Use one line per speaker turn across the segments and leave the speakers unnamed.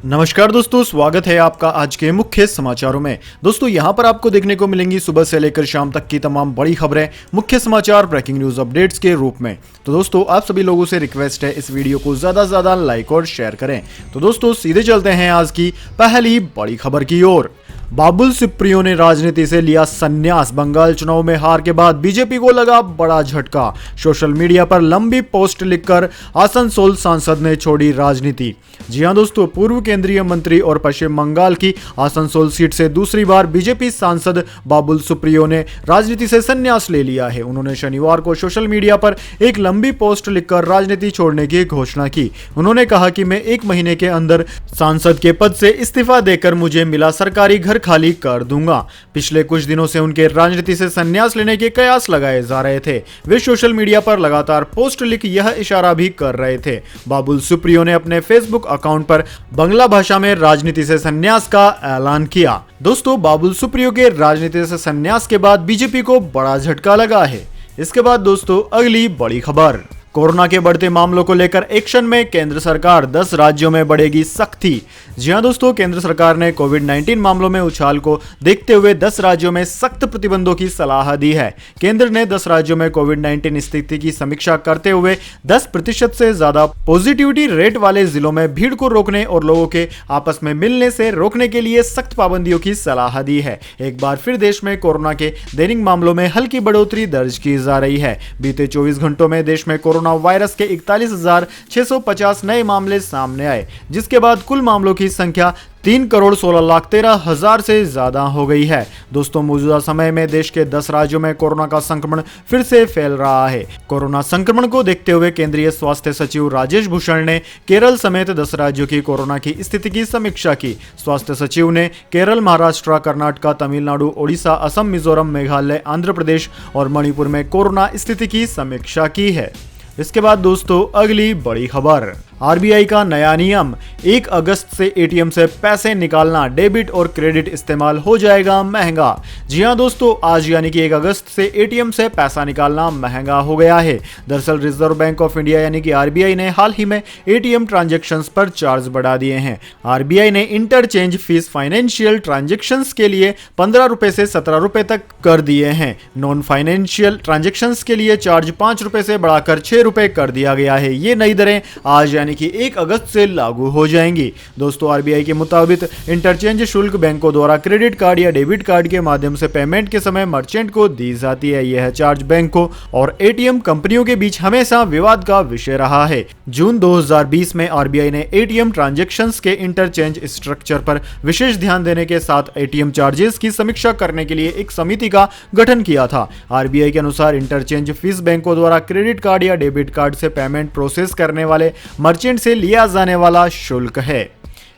नमस्कार दोस्तों, स्वागत है आपका आज के मुख्य समाचारों में। दोस्तों यहां पर आपको देखने को मिलेंगी सुबह से लेकर शाम तक की तमाम बड़ी खबरें, मुख्य समाचार, ब्रेकिंग न्यूज अपडेट्स के रूप में। तो दोस्तों आप सभी लोगों से रिक्वेस्ट है इस वीडियो को ज्यादा से ज्यादा लाइक और शेयर करें। तो दोस्तों सीधे चलते हैं आज की पहली बड़ी खबर की ओर। बाबुल सुप्रियो ने राजनीति से लिया संन्यास। बंगाल चुनाव में हार के बाद बीजेपी को लगा बड़ा झटका। सोशल मीडिया पर लंबी पोस्ट लिखकर आसनसोल सांसद ने छोड़ी राजनीति। जी हां दोस्तों, पूर्व केंद्रीय मंत्री और पश्चिम बंगाल की आसनसोल सीट से दूसरी बार बीजेपी सांसद बाबुल सुप्रियो ने राजनीति से संन्यास ले लिया है। उन्होंने शनिवार को सोशल मीडिया पर एक लंबी पोस्ट लिखकर राजनीति छोड़ने की घोषणा की। उन्होंने कहा कि मैं 1 महीने के अंदर सांसद के पद से इस्तीफा देकर मुझे मिला सरकारी घर खाली कर दूंगा। पिछले कुछ दिनों से उनके राजनीति से संन्यास लेने के कयास लगाए जा रहे थे। वे सोशल मीडिया पर लगातार पोस्ट लिख यह इशारा भी कर रहे थे। बाबुल सुप्रियो ने अपने फेसबुक अकाउंट पर बांग्ला भाषा में राजनीति से संन्यास का ऐलान किया। दोस्तों बाबुल सुप्रियो के राजनीति से संन्यास के बाद बीजेपी को बड़ा झटका लगा है। इसके बाद दोस्तों अगली बड़ी खबर। कोरोना के बढ़ते मामलों को लेकर एक्शन में केंद्र सरकार। 10 राज्यों में बढ़ेगी सख्ती। जी हां दोस्तों, केंद्र सरकार ने कोविड-19 मामलों में उछाल को देखते हुए 10 राज्यों में सख्त प्रतिबंधों की सलाह दी है। केंद्र ने 10 राज्यों में कोविड-19 स्थिति की समीक्षा करते हुए 10% से ज्यादा पॉजिटिविटी रेट वाले जिलों में भीड़ को रोकने और लोगों के आपस में मिलने से रोकने के लिए सख्त पाबंदियों की सलाह दी है। एक बार फिर देश में कोरोना के दैनिक मामलों में हल्की बढ़ोतरी दर्ज की जा रही है। बीते 24 घंटों में देश में कोरोना वायरस के 41,650 नए मामले सामने आए, जिसके बाद कुल मामलों की संख्या 3,16,13,000 से ज्यादा हो गई है। दोस्तों मौजूदा समय में देश के 10 राज्यों में कोरोना का संक्रमण फिर से फैल रहा है। कोरोना संक्रमण को देखते हुए केंद्रीय स्वास्थ्य सचिव राजेश भूषण ने केरल समेत 10 राज्यों की कोरोना की स्थिति की समीक्षा की। स्वास्थ्य सचिव ने केरल, महाराष्ट्र, कर्नाटक, तमिलनाडु, ओडिशा, असम, मिजोरम, मेघालय, आंध्र प्रदेश और मणिपुर में कोरोना स्थिति की समीक्षा की है। इसके बाद दोस्तों अगली बड़ी खबर। आरबीआई का नया नियम। 1 अगस्त से एटीएम से पैसे निकालना, डेबिट और क्रेडिट इस्तेमाल हो जाएगा महंगा। जी हां दोस्तों, आज यानी कि 1 अगस्त से एटीएम से पैसा निकालना महंगा हो गया है। दरअसल रिजर्व बैंक ऑफ इंडिया यानी कि आरबीआई ने हाल ही में एटीएम ट्रांजैक्शंस पर चार्ज बढ़ा दिए हैं। आरबीआई ने इंटरचेंज फीस फाइनेंशियल ट्रांजैक्शंस के लिए 15 रुपए से 17 रुपए तक कर दिए हैं। नॉन फाइनेंशियल ट्रांजैक्शंस के लिए चार्ज 5 रुपए से बढ़ाकर 6 रुपए कर दिया गया है। ये नई दरें आज कि 1 अगस्त से लागू हो जाएंगी। दोस्तों आरबीआई के मुताबिक इंटरचेंज शुल्क बैंकों द्वारा क्रेडिट कार्ड या डेबिट कार्ड के माध्यम से पेमेंट के समय मर्चेंट को दी जाती है। यह चार्ज बैंकों और एटीएम कंपनियों के बीच हमेशा विवाद का विषय रहा है। जून 2020 में आरबीआई ने एटीएम ट्रांजैक्शंस के इंटरचेंज स्ट्रक्चर पर विशेष ध्यान देने के साथ एटीएम चार्जेस की समीक्षा करने के लिए एक समिति का गठन किया था। आरबीआई के अनुसार इंटरचेंज फीस बैंकों द्वारा क्रेडिट कार्ड या डेबिट कार्ड से पेमेंट प्रोसेस करने वाले मर्चेंट से लिया जाने वाला शुल्क है।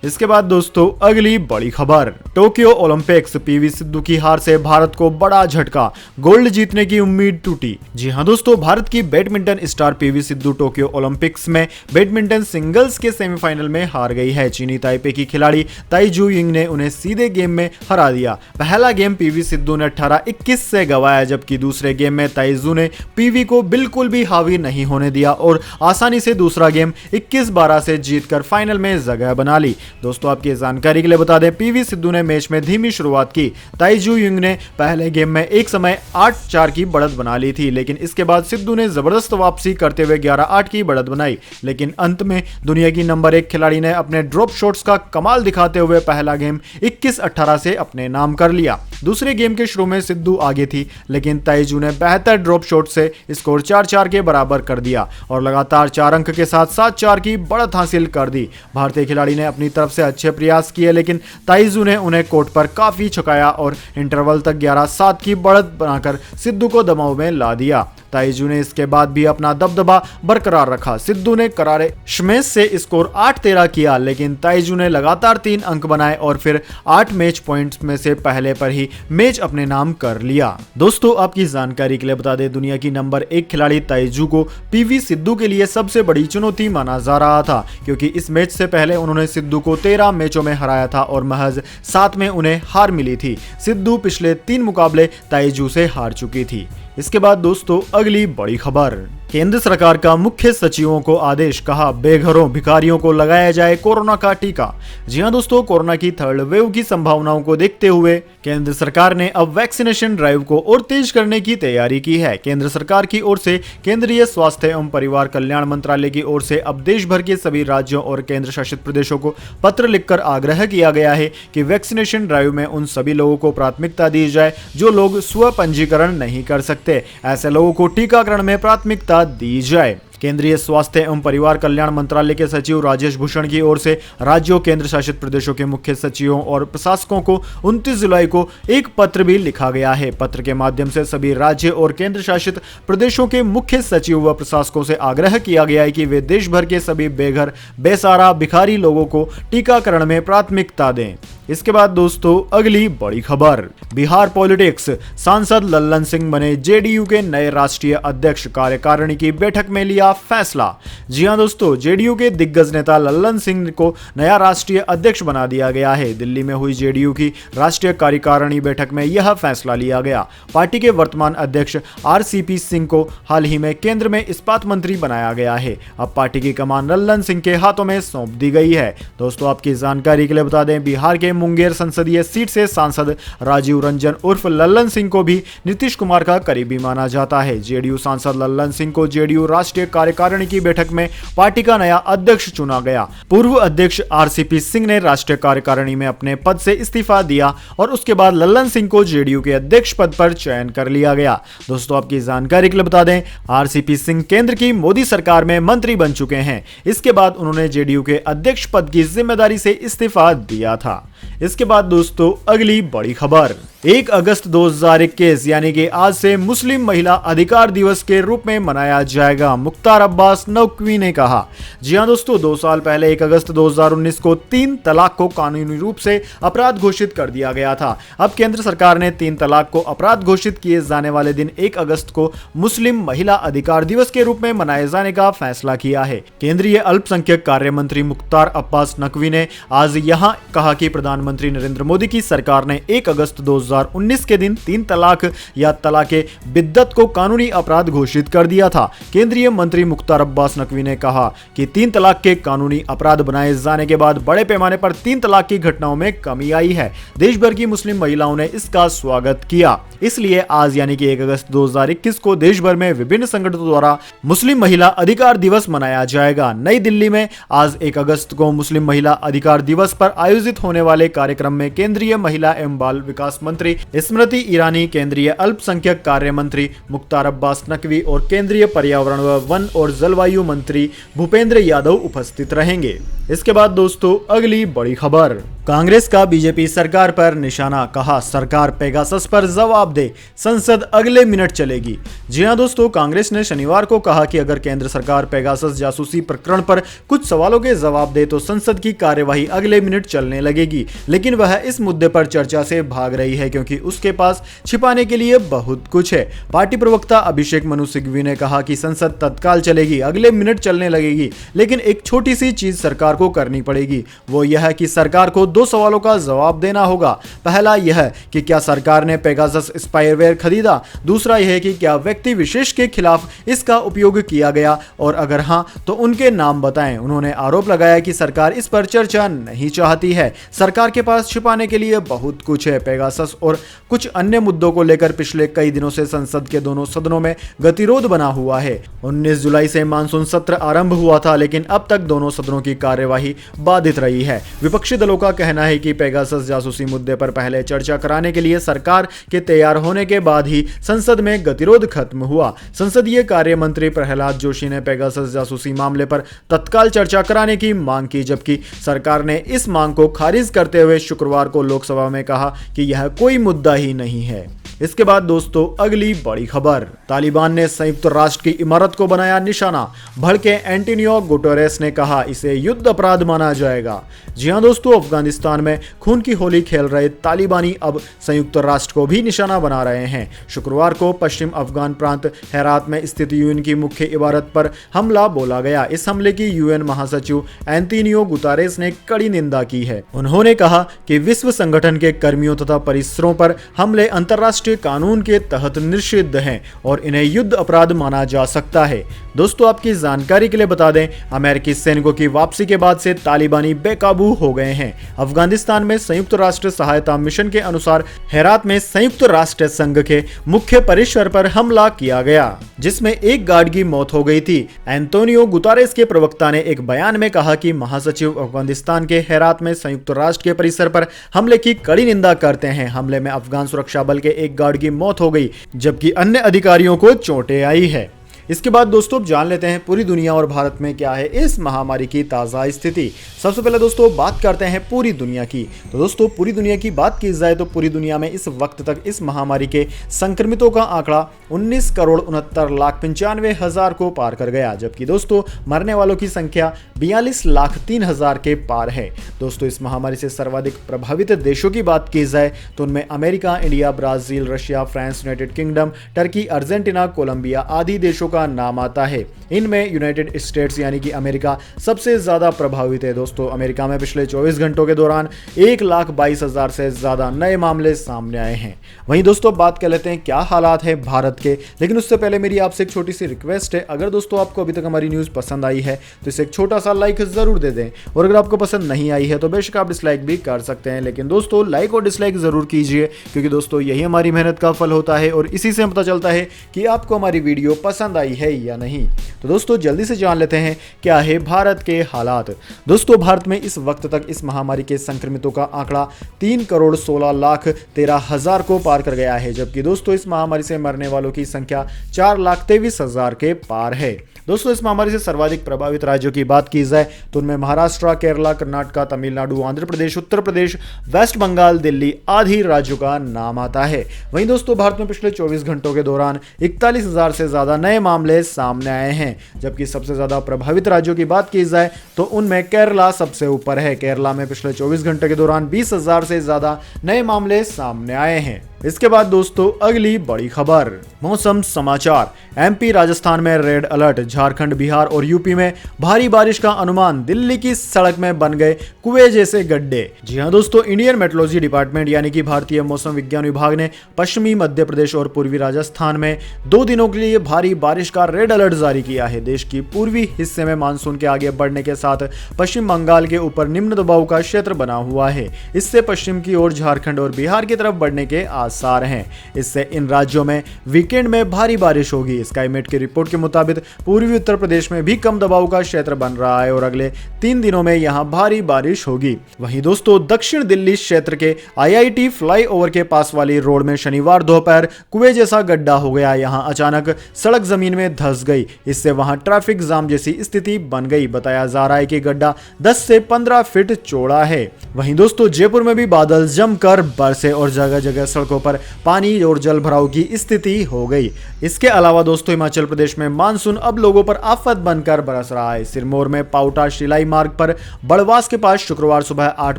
इसके बाद दोस्तों अगली बड़ी खबर। Tokyo Olympics. पीवी सिंधु की हार से भारत को बड़ा झटका, गोल्ड जीतने की उम्मीद टूटी। जी हां दोस्तों, भारत की badminton star PV Sindhu Tokyo Olympics में बैडमिंटन सिंगल्स के सेमीफाइनल में हार गई है। चीनी ताइपे की खिलाड़ी ताई जू यिंग ने उन्हें सीधे गेम में हरा दिया। पहला गेम पीवी सिंधु ने 18-21 से गंवाया, जबकि दूसरे गेम में ताई जू ने पीवी को बिल्कुल भी हावी नहीं होने दिया और आसानी से दूसरा गेम 21-12 से जीतकर फाइनल में जगह बना ली। दोस्तों आपकी जानकारी के लिए बता दें, पीवी सिंधु ने मैच में धीमी शुरुआत की। ताई जू यिंग ने पहले गेम में एक समय 8-4 की बढ़त बना ली थी, लेकिन इसके बाद सिंधु ने जबरदस्त वापसी करते हुए 11-8 की बढ़त बनाई। लेकिन अंत में दुनिया की नंबर 1 खिलाड़ी ने अपने ड्रॉप शॉट्स का कमाल दिखाते हुए पहला गेम 21-18 से अपने नाम कर लिया। दूसरे गेम के शुरू में सिंधु आगे थी, लेकिन ताई जू ने बेहतर ड्रॉप शॉट से स्कोर 4-4 के बराबर कर दिया और लगातार 4 अंक के साथ 7-4 की बढ़त हासिल कर दी। भारतीय खिलाड़ी ने अपनी तरफ से अच्छे प्रयास किए, लेकिन ताई जू ने उन्हें कोर्ट पर काफी छकाया और इंटरवल तक 11-7 की बढ़त बनाकर सिंधु को दबाव में ला दिया। ताई जू ने इसके बाद भी अपना दबदबा बरकरार रखा। सिंधु ने करारे स्मैश से स्कोर 8-13 किया, लेकिन ताई जू ने लगातार 3 अंक बनाए और फिर 8 मैच पॉइंट्स में से पहले पर ही मैच अपने नाम कर लिया। दोस्तों आपकी जानकारी के लिए बता दें, दुनिया की नंबर 1 खिलाड़ी ताई जू को पीवी सिंधु के लिए सबसे बड़ी चुनौती माना जा रहा था, क्योंकि इस मैच से पहले उन्होंने सिंधु को 13 मैचों में हराया था और महज 7 में उन्हें हार मिली थी। सिंधु पिछले 3 मुकाबले ताई जू से हार चुकी थी। इसके बाद दोस्तों अगली बड़ी खबर। केंद्र सरकार का मुख्य सचिवों को आदेश, कहा बेघरों भिखारियों को लगाया जाए कोरोना का टीका। जी हां दोस्तों, कोरोना की थर्ड वेव की संभावनाओं को देखते हुए केंद्र सरकार ने अब वैक्सीनेशन ड्राइव को और तेज करने की तैयारी की है। केंद्र सरकार की ओर से केंद्रीय स्वास्थ्य एवं परिवार कल्याण मंत्रालय की ओर से अब देश भर के सभी राज्यों और केंद्र शासित प्रदेशों को पत्र लिखकर आग्रह किया गया है कि वैक्सीनेशन ड्राइव में उन सभी लोगों को प्राथमिकता दी जाए जो लोग स्व पंजीकरण नहीं कर सकते। ऐसे लोगों को टीकाकरण में प्राथमिकता दी जाए। केंद्रीय स्वास्थ्य एवं परिवार कल्याण मंत्रालय के सचिव राजेश भूषण की ओर से राज्यों केंद्र शासित प्रदेशों के मुख्य सचिवों और प्रशासकों को 29 जुलाई को एक पत्र भी लिखा गया है। पत्र के माध्यम से सभी राज्य और केंद्र शासित प्रदेशों के मुख्य सचिव व प्रशासकों से आग्रह किया गया है कि वे देश भर के सभी बेघर बेसहारा भिखारी लोगों को टीकाकरण में प्राथमिकता दें। इसके बाद दोस्तों अगली बड़ी खबर, बिहार पॉलिटिक्स, सांसद लल्लन सिंह बने जेडीयू के नए राष्ट्रीय अध्यक्ष, कार्यकारिणी की बैठक में लिया फैसला। जी हां दोस्तों, जेडीयू के दिग्गज नेता लल्लन सिंह को नया राष्ट्रीय अध्यक्ष बना दिया गया है। दिल्ली में हुई जेडीयू की राष्ट्रीय कार्यकारिणी बैठक में यह फैसला लिया गया। पार्टी के वर्तमान अध्यक्ष आरसीपी सिंह को हाल ही में केंद्र में इस्पात मंत्री बनाया गया है। अब पार्टी की कमान लल्लन सिंह के हाथों में सौंप दी गई है। दोस्तों आपकी जानकारी के लिए बता दें, बिहार के मुंगेर संसदीय सीट से सांसद राजीव रंजन उर्फ लल्लन सिंह को भी नीतीश कुमार का करीबी माना जाता है। जेडीयू सांसद लल्लन सिंह को जेडीयू राष्ट्रीय कार्यकारिणी की बैठक में पार्टी का नया अध्यक्ष चुना गया। पूर्व अध्यक्ष आरसीपी सिंह ने राष्ट्रीय कार्यकारिणी में अपने पद से इस्तीफा दिया और उसके बाद लल्लन सिंह को जेडीयू के अध्यक्ष पद पर चयन कर लिया गया। दोस्तों आपकी जानकारी के लिए बता दें, आरसीपी सिंह केंद्र की मोदी सरकार में मंत्री बन चुके हैं। इसके बाद उन्होंने जेडीयू के अध्यक्ष पद की जिम्मेदारी से इस्तीफा दिया था। इसके बाद दोस्तों अगली बड़ी खबर, 1 अगस्त 2021 यानी कि आज से मुस्लिम महिला अधिकार दिवस के रूप में मनाया जाएगा, मुख्तार अब्बास नकवी ने कहा। जी हां दोस्तों, 2 साल पहले 1 अगस्त 2019 को 3 तलाक को कानूनी रूप से अपराध घोषित कर दिया गया था। अब केंद्र सरकार ने 3 तलाक को अपराध घोषित किए जाने वाले दिन 1 अगस्त को मुस्लिम महिला अधिकार दिवस के रूप में मनाए जाने का फैसला किया है। केंद्रीय अल्पसंख्यक कार्य मंत्री मुख्तार अब्बास नकवी ने आज यहां कहा कि प्रधानमंत्री नरेंद्र मोदी की सरकार ने 1 अगस्त 2019 के दिन 3 तलाक या तलाके बिद्दत को कानूनी अपराध घोषित कर दिया था। केंद्रीय मंत्री मुख्तार अब्बास नकवी ने कहा कि 3 तलाक के कानूनी अपराध बनाए जाने के बाद बड़े पैमाने पर 3 तलाक की घटनाओं में कमी आई है। देश भर की मुस्लिम महिलाओं ने इसका स्वागत किया। इसलिए आज यानी कि 1 अगस्त 2021 को देश भर में विभिन्न संगठनों द्वारा मुस्लिम महिला अधिकार दिवस मनाया जाएगा। नई दिल्ली में आज 1 अगस्त को मुस्लिम महिला अधिकार दिवस पर आयोजित होने वाले कार्यक्रम में केंद्रीय महिला एवं बाल विकास मंत्री स्मृति ईरानी, केंद्रीय अल्पसंख्यक कार्य मंत्री मुख्तार अब्बास नकवी और केंद्रीय पर्यावरण व वन और जलवायु मंत्री भूपेंद्र यादव उपस्थित रहेंगे। इसके बाद दोस्तों अगली बड़ी खबर, कांग्रेस का बीजेपी सरकार पर निशाना, कहा सरकार पेगासस पर जवाब दे, संसद अगले मिनट चलेगी। जी हां दोस्तों, कांग्रेस ने शनिवार को कहा कि अगर केंद्र सरकार पेगासस जासूसी प्रकरण पर कुछ सवालों के जवाब दे तो संसद की कार्यवाही अगले मिनट चलने लगेगी। लेकिन वह इस मुद्दे पर चर्चा से भाग रही है क्योंकि उसके पास छिपाने के लिए बहुत कुछ है। पार्टी प्रवक्ता अभिषेक मनु सिंघवी ने कहा कि संसद तत्काल चलेगी, अगले मिनट चलने लगेगी, लेकिन एक छोटी सी चीज सरकार को करनी पड़ेगी। वो यह है कि सरकार को 2 सवालों का जवाब देना होगा। पहला यह कि क्या सरकार ने पेगासस स्पाईवेयर खरीदा, दूसरा यह कि क्या व्यक्ति विशेष के खिलाफ इसका उपयोग किया गया और अगर हां तो उनके नाम बताएं। उन्होंने आरोप लगाया कि सरकार इस पर चर्चा नहीं चाहती है। सरकार के पास छिपाने के लिए बहुत कुछ है। पेगासस और कुछ अन्य मुद्दों को लेकर पिछले कई दिनों से संसद के दोनों सदनों में गतिरोध बना हुआ है। 19 जुलाई से मानसून सत्र आरंभ हुआ था, लेकिन अब तक दोनों सदनों की कार्यवाही बाधित रही है। विपक्षी दलों का कहना है कि पेगासस जासूसी मुद्दे पर पहले चर्चा कराने के लिए सरकार के तैयार होने के बाद ही संसद में गतिरोध खत्म हुआ। संसदीय कार्य मंत्री प्रहलाद जोशी ने पेगासस जासूसी मामले पर तत्काल चर्चा कराने की मांग की, जबकि सरकार ने इस मांग को खारिज करते हुए शुक्रवार को लोकसभा में कहा कि यह कोई मुद्दा ही नहीं है। इसके बाद दोस्तों अगली बड़ी खबर, तालिबान ने संयुक्त राष्ट्र की इमारत को बनाया निशाना, भड़के एंटोनियो गुटेरेस ने कहा इसे युद्ध अपराध माना जाएगा। जी हां दोस्तों, अफगानिस्तान में खून की होली खेल रहे तालिबानी अब संयुक्त राष्ट्र को भी निशाना बना रहे हैं। शुक्रवार को पश्चिम अफगान प्रांत हेरात में स्थित यूएन की मुख्य इमारत पर हमला बोला गया। इस हमले की यूएन महासचिव एंटोनियो गुटेरेस ने कड़ी निंदा की है। उन्होंने कहा कि विश्व संगठन के कर्मियों तथा परिसरों पर हमले अंतर्राष्ट्रीय अंतर्राष्ट्रीय कानून के तहत निषिद्ध हैं और इन्हें युद्ध अपराध माना जा सकता है। दोस्तों आपकी जानकारी के लिए बता दें, अमेरिकी सैनिकों की वापसी के बाद से तालिबानी बेकाबू हो गए हैं। अफगानिस्तान में संयुक्त राष्ट्र सहायता मिशन के अनुसार हेरात में संयुक्त राष्ट्र संघ के मुख्य परिसर पर हमला किया गया, जिसमें एक गार्ड की मौत हो गई थी। एंटोनियो गुतारेस के प्रवक्ता ने एक बयान में कहा कि महासचिव अफगानिस्तान के हेरात में संयुक्त राष्ट्र के परिसर पर हमले की कड़ी निंदा करते हैं। हमले में अफगान सुरक्षा बल के एक गार्ड की मौत हो गई, जबकि अन्य अधिकारियों को चोटें आई है। इसके बाद दोस्तों अब जान लेते हैं पूरी दुनिया और भारत में क्या है इस महामारी की ताज़ा स्थिति। सबसे पहले दोस्तों बात करते हैं पूरी दुनिया की। तो दोस्तों पूरी दुनिया की बात की जाए तो पूरी दुनिया में इस वक्त तक इस महामारी के संक्रमितों का आंकड़ा 19,69,95,000 को पार कर गया, जबकि दोस्तों मरने वालों की संख्या 42,03,000 के पार है। दोस्तों इस महामारी से सर्वाधिक प्रभावित देशों की बात की जाए तो उनमें America, India, Brazil, Russia, France, United Kingdom, Turkey, Argentina, Colombia आदि देशों का नाम आता है। इनमें यूनाइटेड स्टेट्स यानी कि अमेरिका सबसे ज्यादा प्रभावित है। दोस्तों अमेरिका में पिछले 24 घंटों के दौरान 1,22,000 से ज्यादा नए मामले सामने आए हैं। वहीं दोस्तों बात कर लेते हैं क्या हालात है भारत के, लेकिन उससे पहले मेरी आपसे एक छोटी सी रिक्वेस्ट है, अगर दोस्तों आपको अभी तक हमारी न्यूज पसंद आई है तो इसे एक छोटा सा लाइक जरूर दे दें, और अगर आपको पसंद नहीं आई है तो बेशक आप डिसलाइक भी कर सकते हैं, लेकिन दोस्तों लाइक और डिसलाइक जरूर कीजिए, क्योंकि दोस्तों यही हमारी मेहनत का फल होता है और इसी से पता चलता है कि आपको हमारी वीडियो पसंद आई है या नहीं। तो दोस्तों जल्दी से जान लेते हैं क्या है भारत के हालात। दोस्तों भारत में इस वक्त तक इस महामारी के संक्रमितों का आंकड़ा 3,16,13,000 को पार कर गया है, जबकि दोस्तों इस महामारी से मरने वालों की संख्या 4,23,000 के पार है। दोस्तों इस महामारी से सर्वाधिक प्रभावित राज्यों की बात की जाए तो उनमें महाराष्ट्र, केरला, कर्नाटक, तमिलनाडु, आंध्र प्रदेश, उत्तर प्रदेश, वेस्ट बंगाल, दिल्ली आदि राज्यों का नाम आता है। वहीं दोस्तों भारत में पिछले 24 घंटों के दौरान 41,000 से ज्यादा नए मामले सामने आए हैं, जबकि सबसे ज्यादा प्रभावित राज्यों की बात की जाए तो उनमें केरला सबसे ऊपर है। केरला में पिछले 24 घंटे के दौरान 20,000 से ज्यादा नए मामले सामने आए हैं। इसके बाद दोस्तों अगली बड़ी खबर, मौसम समाचार। एमपी, राजस्थान में रेड अलर्ट, झारखंड, बिहार और यूपी में भारी बारिश का अनुमान, दिल्ली की सड़क में बन गए कुएं जैसे गड्ढे। जी हां दोस्तों, इंडियन मेट्रोलॉजी डिपार्टमेंट यानी कि भारतीय मौसम विज्ञान विभाग ने पश्चिमी मध्य प्रदेश और पूर्वी राजस्थान में 2 दिनों के लिए भारी बारिश का रेड अलर्ट जारी किया है। देश की पूर्वी हिस्से में मानसून के आगे बढ़ने के साथ पश्चिम बंगाल के ऊपर निम्न दबाव का क्षेत्र बना हुआ है। इससे पश्चिम की ओर झारखंड और बिहार की तरफ बढ़ने के आसार हैं। इससे इन राज्यों में वीकेंड में भारी बारिश होगी। स्काईमेट की रिपोर्ट के मुताबिक पूर्वी उत्तर प्रदेश में भी कम दबाव का क्षेत्र बन रहा है और अगले 3 दिनों में यहां भारी बारिश होगी। वहीं दोस्तों दक्षिण दिल्ली क्षेत्र के IIT फ्लाईओवर के पास वाली रोड में शनिवार दोपहर कुएं जैसा गड्ढा हो गया। यहां अचानक सड़क जमीन में धंस गई, इससे वहां ट्रैफिक जाम जैसी स्थिति बन गई। बताया जा रहा है कि गड्ढा 10 से 15 फीट चौड़ा है। वहीं दोस्तों जयपुर में भी बादल जमकर बरसे और जगह जगह सड़कों पर पानी और जल भराव की स्थिति हो गई। इसके अलावा दोस्तों हिमाचल प्रदेश में मानसून अब लोगों पर आफत बनकर बरस रहा है। सिरमौर में पाउटा शिलाई मार्ग पर बड़वास के पास शुक्रवार सुबह 8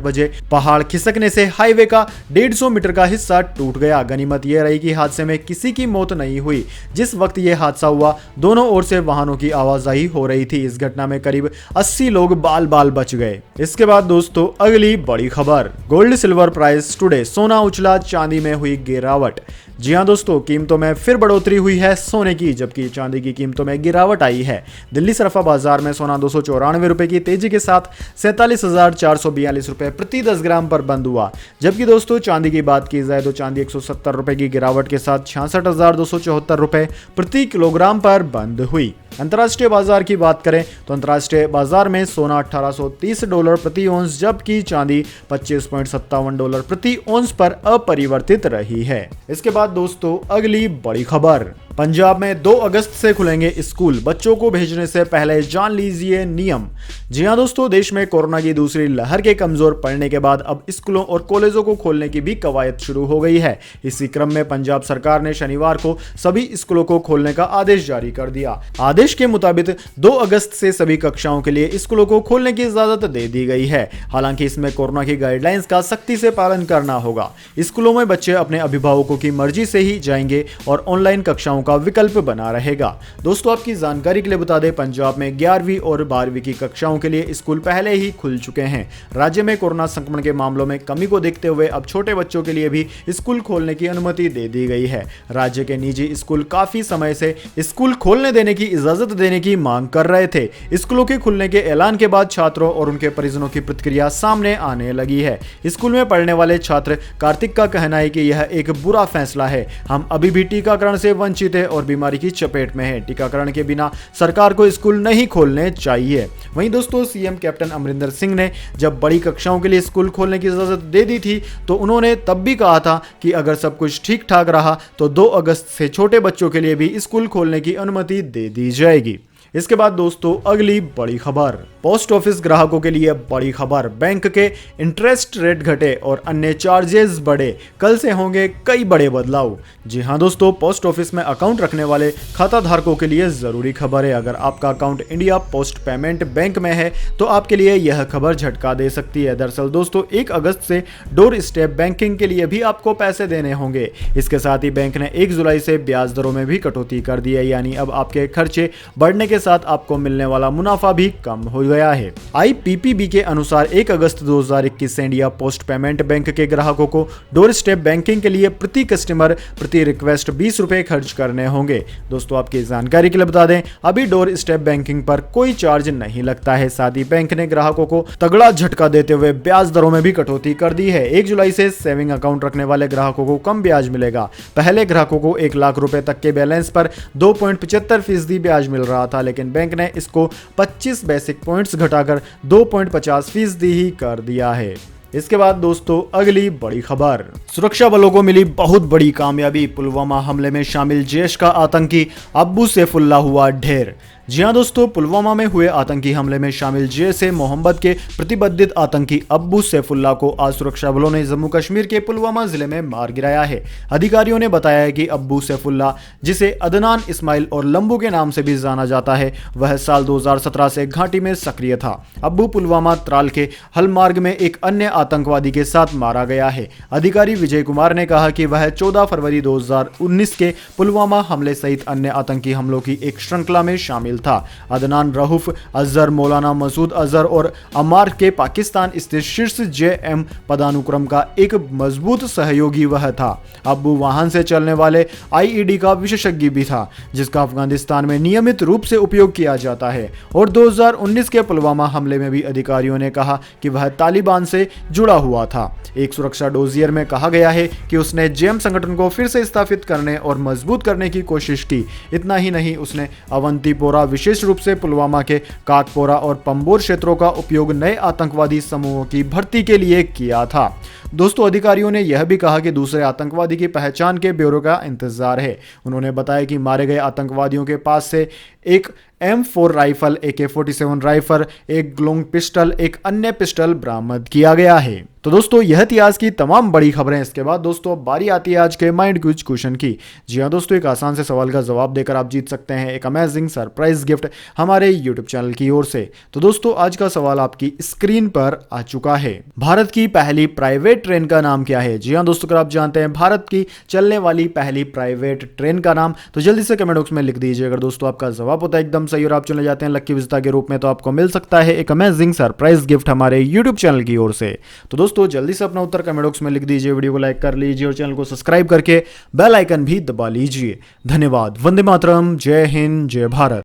बजे पहाड़ खिसकने से हाईवे का 150 मीटर का हिस्सा टूट गया। गनीमत यह रही कि हादसे में किसी की मौत नहीं हुई। जिस वक्त यह हादसा हुआ दोनों ओर से वाहनों की आवाजाही हो रही थी। इस घटना में करीब 80 लोग बाल बाल बच गए। इसके बाद दोस्तों अगली बड़ी खबर, गोल्ड सिल्वर प्राइस टुडे, सोना उछला, चांदी में हुई गिरावट। जी हां दोस्तों, कीमतों में फिर बढ़ोतरी हुई है सोने की, जबकि चांदी की कीमतों में गिरावट आई है। दिल्ली सराफा बाजार में सोना 294 रुपए की तेजी के साथ 47,442 रुपए प्रति 10 ग्राम पर बंद हुआ, जबकि दोस्तों चांदी की बात की जाए तो चांदी 170 रुपए की गिरावट के साथ 66,274 रुपए प्रति किलोग्राम पर बंद हुई। अंतर्राष्ट्रीय बाजार की बात करें तो अंतर्राष्ट्रीय बाजार में सोना $1830 प्रति औंस, जबकि चांदी $25.57 प्रति औंस पर अपरिवर्तित रही है। इसके बाद दोस्तों अगली बड़ी खबर, पंजाब में 2 अगस्त से खुलेंगे स्कूल, बच्चों को भेजने से पहले जान लीजिए नियम। जी हां दोस्तों, देश में कोरोना की दूसरी लहर के कमजोर पड़ने के बाद अब स्कूलों और कॉलेजों को खोलने की भी कवायद शुरू हो गई है। इसी क्रम में पंजाब सरकार ने शनिवार को सभी स्कूलों को खोलने का आदेश जारी कर दिया। आदेश के मुताबिक 2 अगस्त से सभी कक्षाओं के लिए स्कूलों को खोलने की इजाजत दे दी गई है। हालांकि इसमें कोरोना की गाइडलाइंस का सख्ती से पालन करना होगा। स्कूलों में बच्चे अपने अभिभावकों की मर्जी से ही जाएंगे और ऑनलाइन कक्षाओं का विकल्प बना रहेगा। दोस्तों आपकी जानकारी के लिए बता दें, पंजाब में 11वीं और 12वीं की कक्षाओं के लिए स्कूल पहले ही खुल चुके हैं। राज्य में कोरोना संक्रमण के मामलों में कमी को देखते हुए अब छोटे बच्चों के लिए भी स्कूल खोलने की अनुमति दे दी गई है। राज्य के निजी स्कूल काफी समय से स्कूल खोलने देने की इजाजत देने की मांग कर रहे थे। स्कूलों के खुलने के ऐलान के बाद छात्रों और उनके परिजनों की प्रतिक्रिया सामने आने लगी है। स्कूल में पढ़ने वाले छात्र कार्तिक का कहना है कि यह एक बुरा फैसला है। हम अभी भी टीकाकरण से वंचित है और बीमारी की चपेट में है। टीकाकरण के बिना सरकार को स्कूल नहीं खोलने चाहिए। वहीं दोस्तों सीएम कैप्टन अमरिंदर सिंह ने जब बड़ी कक्षाओं के लिए स्कूल खोलने की इजाजत दे दी थी तो उन्होंने तब भी कहा था कि अगर सब कुछ ठीक ठाक रहा तो 2 अगस्त से छोटे बच्चों के लिए भी स्कूल खोलने की अनुमति दे दी जाएगी। इसके बाद दोस्तों अगली बड़ी खबर, पोस्ट ऑफिस ग्राहकों के लिए बड़ी खबर। बैंक के इंटरेस्ट रेट घटे और अन्य चार्जेस बढ़े, कल से होंगे कई बड़े बदलाव। जी हां दोस्तों, पोस्ट ऑफिस में अकाउंट रखने वाले खाता धारकों के लिए जरूरी खबर है। अगर आपका account India post payment bank में है तो आपके लिए यह खबर झटका दे सकती है। दरअसल दोस्तों 1 अगस्त से डोर स्टेप बैंकिंग के लिए भी आपको पैसे देने होंगे। इसके साथ ही बैंक ने 1 जुलाई से ब्याज दरों में भी कटौती कर दी है, यानी अब आपके खर्चे बढ़ने के साथ आपको मिलने वाला मुनाफा भी कम हो गया है। IPPB के अनुसार 1 अगस्त 2021 से इंडिया पोस्ट पेमेंट बैंक के ग्राहकों को डोर स्टेप बैंकिंग के लिए प्रति कस्टमर प्रति रिक्वेस्ट 20 रुपए खर्च करने होंगे। दोस्तों आपकी जानकारी के लिए बता दें, अभी डोर स्टेप बैंकिंग पर कोई चार्ज नहीं लगता है। साथ ही बैंक ने ग्राहकों को तगड़ा झटका देते हुए ब्याज दरों में भी कटौती कर दी है। 1 जुलाई से सेविंग अकाउंट रखने वाले ग्राहकों को कम ब्याज मिलेगा। पहले ग्राहकों को 1 लाख रुपए तक के बैलेंस पर 2.75% ब्याज मिल रहा था, लेकिन बैंक ने इसको 25 बेसिक पॉइंट्स घटाकर 2.50% ही कर दिया है। इसके बाद दोस्तों अगली बड़ी खबर, सुरक्षा बलों को मिली बहुत बड़ी कामयाबी। पुलवामा हमले में शामिल जैश का आतंकी अब्बू सैफुल्लाह हुआ ढेर। जी हां दोस्तों, पुलवामा में हुए आतंकी हमले में शामिल जैश-ए-मोहम्मद के प्रतिबंधित आतंकी अब्बू सैफुल्लाह को आज सुरक्षा बलों ने जम्मू कश्मीर के पुलवामा जिले में मार गिराया है। अधिकारियों ने बताया है कि अब्बू सैफुल्लाह, जिसे अदनान इस्माइल और लंबू के नाम से भी जाना जाता है, वह साल 2017 से घाटी में सक्रिय था। अब्बू पुलवामा त्राल के हलमार्ग में एक अन्य आतंकवादी के साथ मारा गया है। अधिकारी विजय कुमार ने कहा कि वह 14 फरवरी 2019 के पुलवामा हमले सहित अन्य आतंकी हमलों की एक श्रृंखला में शामिल था। अदनान रऊफ अजहर, मौलाना मसूद अजहर और अमार के पाकिस्तान स्थित शीर्ष JM पदानुक्रम का एक मजबूत सहयोगी वह था। अब्बू वाहन से चलने वाले IED का विशेषज्ञ भी था, जिसका अफगानिस्तान में नियमित रूप से उपयोग किया जाता है। और 2019 के पुलवामा हमले में भी अधिकारियों ने कहा कि वह तालिबान से जुड़ा हुआ था। एक सुरक्षा डोजियर में कहा गया है कि उसने JM संगठन को फिर से स्थापित करने और मजबूत करने की कोशिश की। इतना ही नहीं, उसने अवंतीपोरा, विशेष रूप से पुलवामा के काकपोरा और पंबोर क्षेत्रों का उपयोग नए आतंकवादी समूहों की भर्ती के लिए किया था। दोस्तों अधिकारियों ने यह भी कहा कि दूसरे आतंकवादी की पहचान के ब्यौरे का इंतजार है। उन्होंने बताया कि मारे गए आतंकवादियों के पास से एक M4 राइफल, AK-47 राइफल, एक ग्लोंग पिस्टल, एक अन्य पिस्टल बरामद किया गया है। तो दोस्तों यह थी आज की तमाम बड़ी खबरें। इसके बाद दोस्तों बारी आती है आज के माइंड क्विज क्वेश्चन की। जी हाँ दोस्तों, एक आसान से सवाल का जवाब देकर आप जीत सकते हैं एक अमेजिंग सरप्राइज गिफ्ट हमारे यूट्यूब चैनल की ओर से। तो दोस्तों आज का सवाल आपकी स्क्रीन पर आ चुका है। भारत की पहली प्राइवेट ट्रेन का नाम क्या है? जी हाँ दोस्तों, अगर आप जानते हैं भारत की चलने वाली पहली प्राइवेट ट्रेन का नाम तो जल्दी से कमेंट बॉक्स में लिख दीजिए। अगर दोस्तों आपका जवाब होता है एकदम सही और आप चले जाते हैं लक्की विजेता के रूप में, तो आपको मिल सकता है एक अमेजिंग सरप्राइज गिफ्ट हमारे यूट्यूब चैनल की ओर से। तो दोस्तों जल्दी से अपना उत्तर कमेंट बॉक्स में लिख दीजिए, वीडियो को लाइक कर लीजिए और चैनल को सब्सक्राइब करके बेल आइकन भी दबा लीजिए। धन्यवाद। वंदे मातरम। जय हिंद, जय भारत।